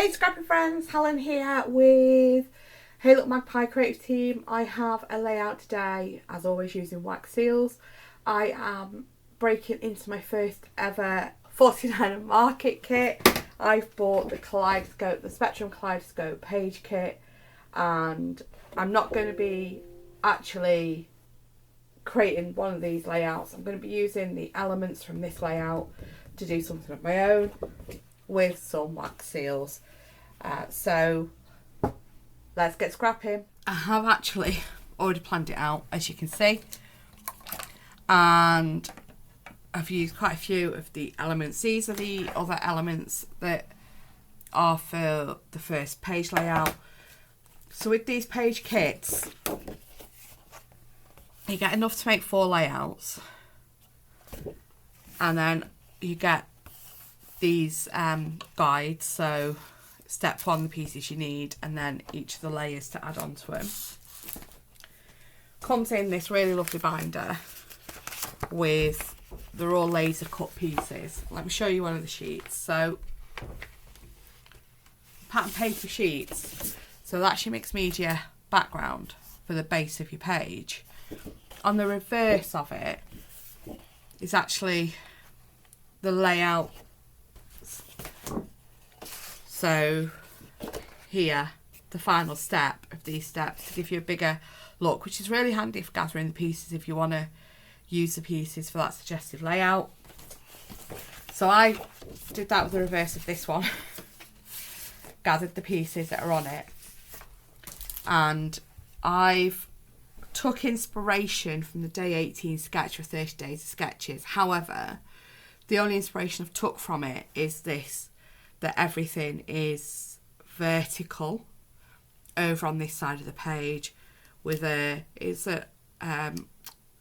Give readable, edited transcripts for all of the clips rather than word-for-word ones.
Hey Scrappy friends, Helen here with Hey Little Magpie creative team. I have a layout today, as always, using wax seals. I am breaking into my first ever 49 market kit. I've bought the Kaleidoscope, the Spectrum Kaleidoscope page kit, and I'm not going to be actually creating one of these layouts. I'm going to be using the elements from this layout to do something of my own with some wax seals. So let's get scrapping. I have actually already planned it out, as you can see, and I've used quite a few of the elements. These are the other elements that are for the first page layout. So with these page kits, you get enough to make 4 layouts, and then you get these guides. So step 1, the pieces you need, and then each of the layers to add on to them. Comes in this really lovely binder with, they're all laser cut pieces. Let me show you one of the sheets. So pattern paper sheets, so that's your mixed media background for the base of your page. On the reverse of it is actually the layout. So here, the final step of these steps to give you a bigger look, which is really handy for gathering the pieces if you want to use the pieces for that suggested layout. So I did that with the reverse of this one. Gathered the pieces that are on it, and I've took inspiration from the day 18 sketch for 30 days of sketches. However, the only inspiration I've took from it is this, that everything is vertical over on this side of the page, with a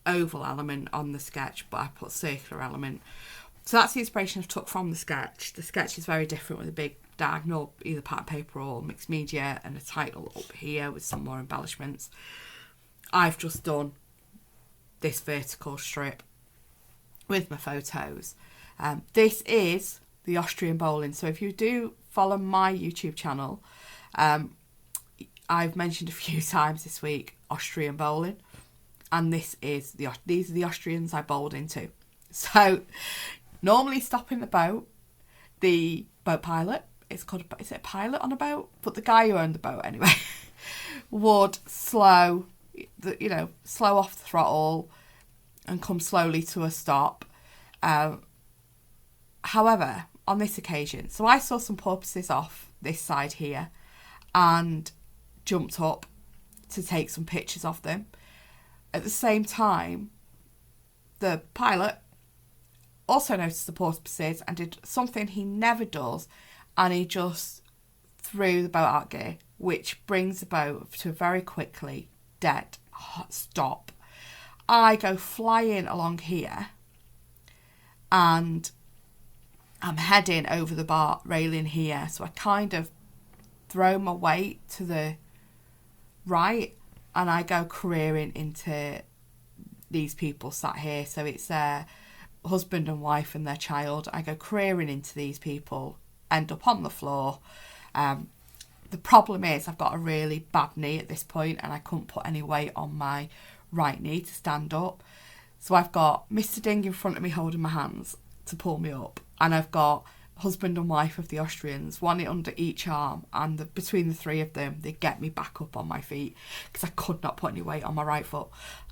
oval element on the sketch, but I put circular element. So that's the inspiration I've took from the sketch. The sketch is very different, with a big diagonal, either pattern paper or mixed media, and a title up here with some more embellishments. I've just done this vertical strip with my photos. This is the Austrian bowling. So if you do follow my YouTube channel, I've mentioned a few times this week Austrian bowling, and these are the Austrians I bowled into. So normally stopping the boat pilot, is it a pilot on a boat? But the guy who owned the boat anyway would slow off the throttle and come slowly to a stop. However, on this occasion, so I saw some porpoises off this side here and jumped up to take some pictures of them. At the same time, the pilot also noticed the porpoises and did something he never does, and he just threw the boat out of gear, which brings the boat to a very quickly dead stop. I go flying along here, and I'm heading over the bar railing here, so I kind of throw my weight to the right, and I go careering into these people sat here. So it's their husband and wife and their child. I go careering into these people, end up on the floor. The problem is I've got a really bad knee at this point, and I couldn't put any weight on my right knee to stand up. So I've got Mr. Ding in front of me holding my hands to pull me up, and I've got husband and wife of the Austrians, one under each arm, and between the 3 of them, they get me back up on my feet because I could not put any weight on my right foot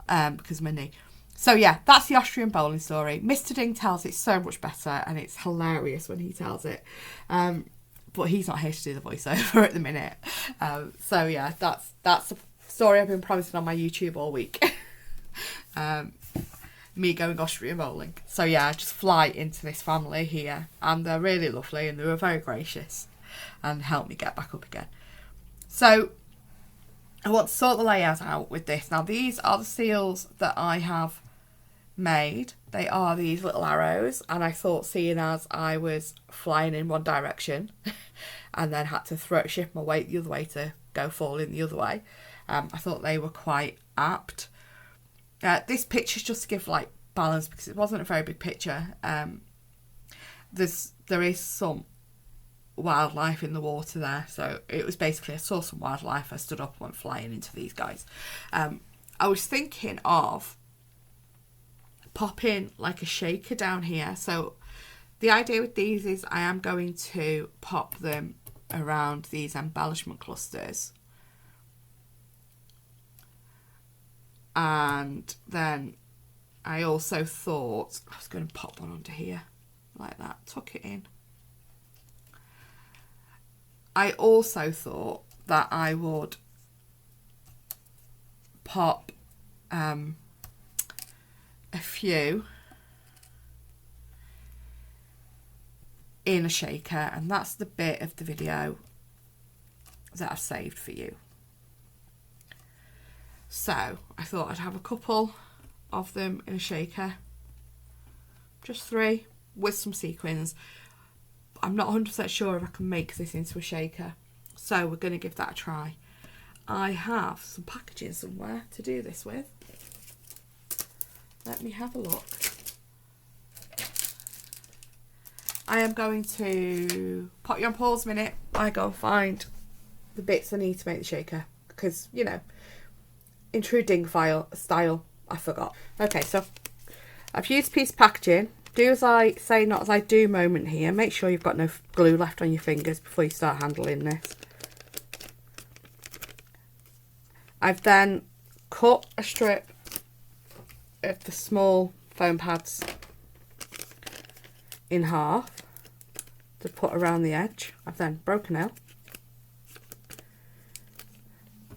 because of my knee. So yeah, that's the Austrian bowling story. Mr. Ding tells it so much better, and it's hilarious when he tells it. But he's not here to do the voiceover at the minute. So yeah, that's the story I've been promising on my YouTube all week. Me going Austrian bowling. So yeah, I just fly into this family here, and they're really lovely, and they were very gracious and helped me get back up again. So I want to sort the layout out with this. Now these are the seals that I have made. They are these little arrows, and I thought, seeing as I was flying in one direction and then had to shift my weight the other way to go falling the other way, I thought they were quite apt. This picture's just to give like balance, because it wasn't a very big picture. There is some wildlife in the water there. So it was basically, I saw some wildlife, I stood up and went flying into these guys. I was thinking of popping like a shaker down here. So the idea with these is I am going to pop them around these embellishment clusters. And then I also thought I was going to pop one under here like that, tuck it in. I also thought that I would pop a few in a shaker, and that's the bit of the video that I've saved for you. So I thought I'd have a couple of them in a shaker, just 3 with some sequins. I'm not 100% sure if I can make this into a shaker, so we're going to give that a try. I have some packaging somewhere to do this with. Let me have a look. I am going to pop you on pause a minute. I go and find the bits I need to make the shaker, because, you know, in true ding file style, I forgot. Okay, so I've used a piece of packaging. Do as I say, not as I do moment here. Make sure you've got no glue left on your fingers before you start handling this. I've then cut a strip of the small foam pads in half to put around the edge. I've then broken out.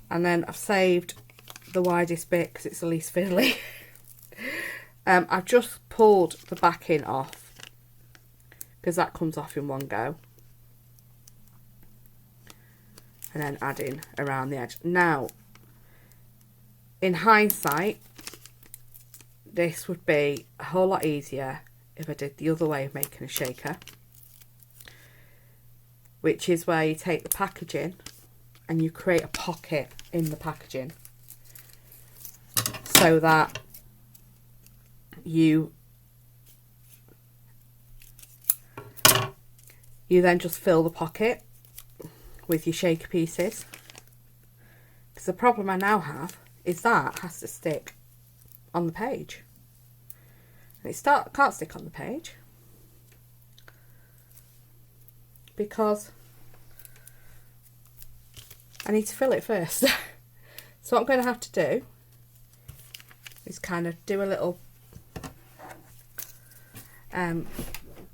And then I've saved the widest bit because it's the least fiddly. I've just pulled the backing off because that comes off in one go, and then adding around the edge. Now, in hindsight, this would be a whole lot easier if I did the other way of making a shaker, which is where you take the packaging and you create a pocket in the packaging so that you then just fill the pocket with your shaker pieces. Because the problem I now have is that has to stick on the page. And it can't stick on the page because I need to fill it first. So what I'm going to have to do is kind of do a little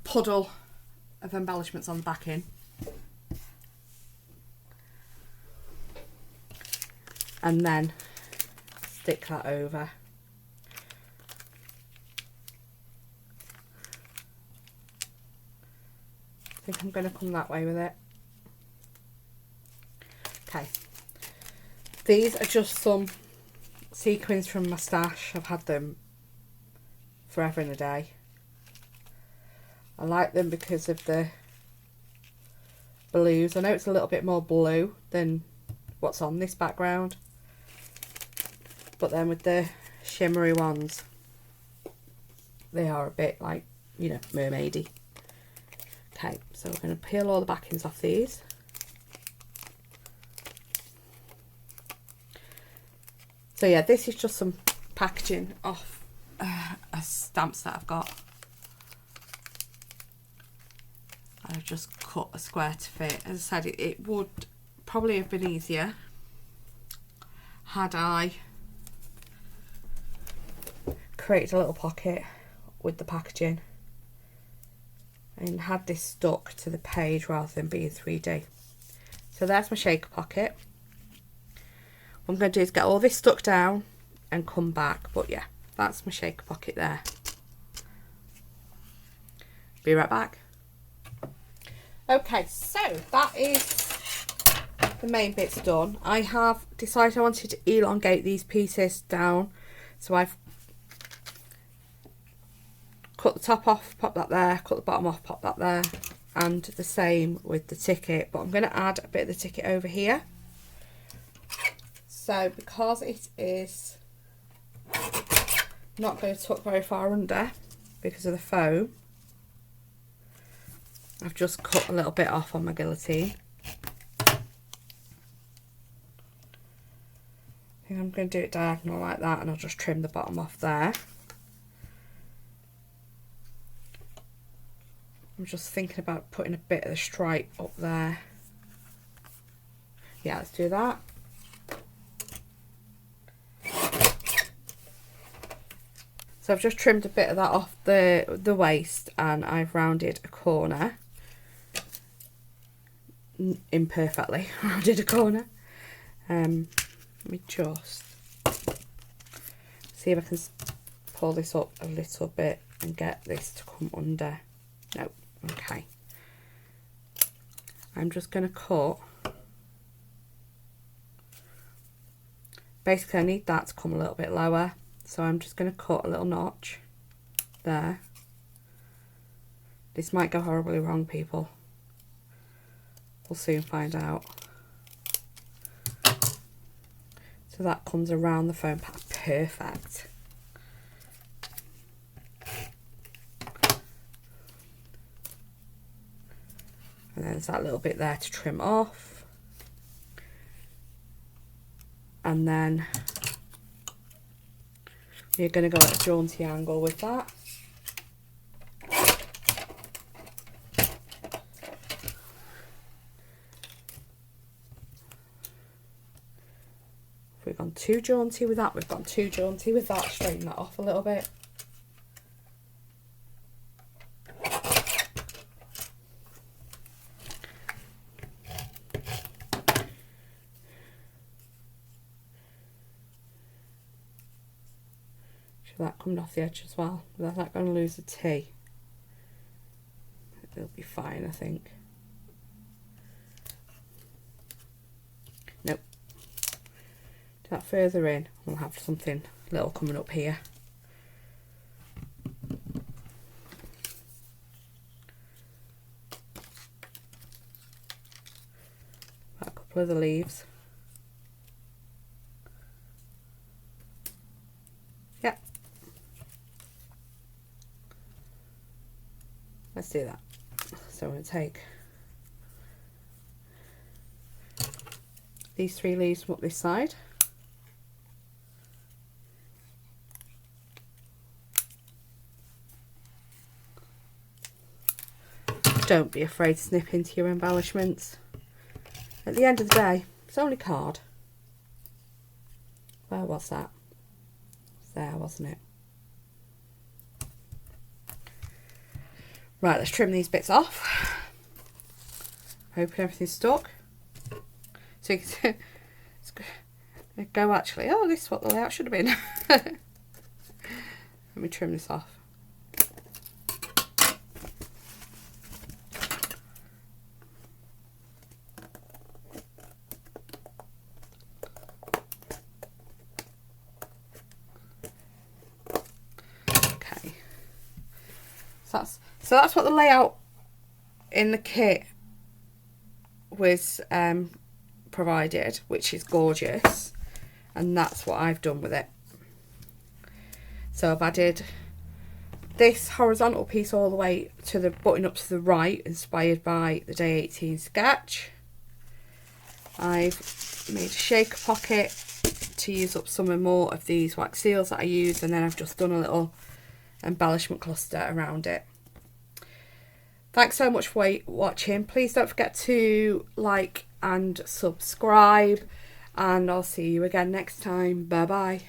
puddle of embellishments on the back end, and then stick that over. I think I'm going to come that way with it. Okay, these are just some sequins from my stash. I've had them forever and a day. I like them because of the blues. I know it's a little bit more blue than what's on this background, but then with the shimmery ones, they are a bit like, you know, mermaidy. Okay, so we're going to peel all the backings off these. So yeah, this is just some packaging off a stamp set I've got. I've just cut a square to fit. As I said, it would probably have been easier had I created a little pocket with the packaging and had this stuck to the page rather than being 3D. So there's my shaker pocket. What I'm going to do is get all this stuck down and come back. But yeah, that's my shaker pocket there. Be right back. Okay, so that is the main bits done. I have decided I wanted to elongate these pieces down, so I've cut the top off, pop that there, cut the bottom off, pop that there, and the same with the ticket. But I'm going to add a bit of the ticket over here. So because it is not going to tuck very far under because of the foam, I've just cut a little bit off on my guillotine. I think I'm going to do it diagonal like that, and I'll just trim the bottom off there. I'm just thinking about putting a bit of the stripe up there. Yeah, let's do that. So I've just trimmed a bit of that off the waist, and I've rounded a corner. Imperfectly rounded a corner. Let me just see if I can pull this up a little bit and get this to come under. No, okay. I'm just going to cut. Basically, I need that to come a little bit lower. So I'm just going to cut a little notch there. This might go horribly wrong, people. We'll soon find out. So that comes around the foam pad. Perfect. And then there's that little bit there to trim off. And then you're going to go at a jaunty angle with that. If we've gone too jaunty with that, we've gone too jaunty with that. Straighten that off a little bit. That coming off the edge as well. Without that going to lose the T. It'll be fine, I think. Nope. Do that further in. We'll have something little coming up here. A couple of the leaves. Yep. Let's do that. So I'm going to take these 3 leaves from up this side. Don't be afraid to snip into your embellishments. At the end of the day, it's only card. Where was that? It was there, wasn't it? Right, let's trim these bits off. Hoping everything's stuck. So you can go actually, oh, this is what the layout should have been. Let me trim this off. Okay. So that's what the layout in the kit was provided, which is gorgeous, and that's what I've done with it. So I've added this horizontal piece all the way to the button up to the right, inspired by the Day 18 sketch. I've made a shaker pocket to use up some more of these wax seals that I use, and then I've just done a little embellishment cluster around it. Thanks so much for watching. Please don't forget to like and subscribe, and I'll see you again next time. Bye bye.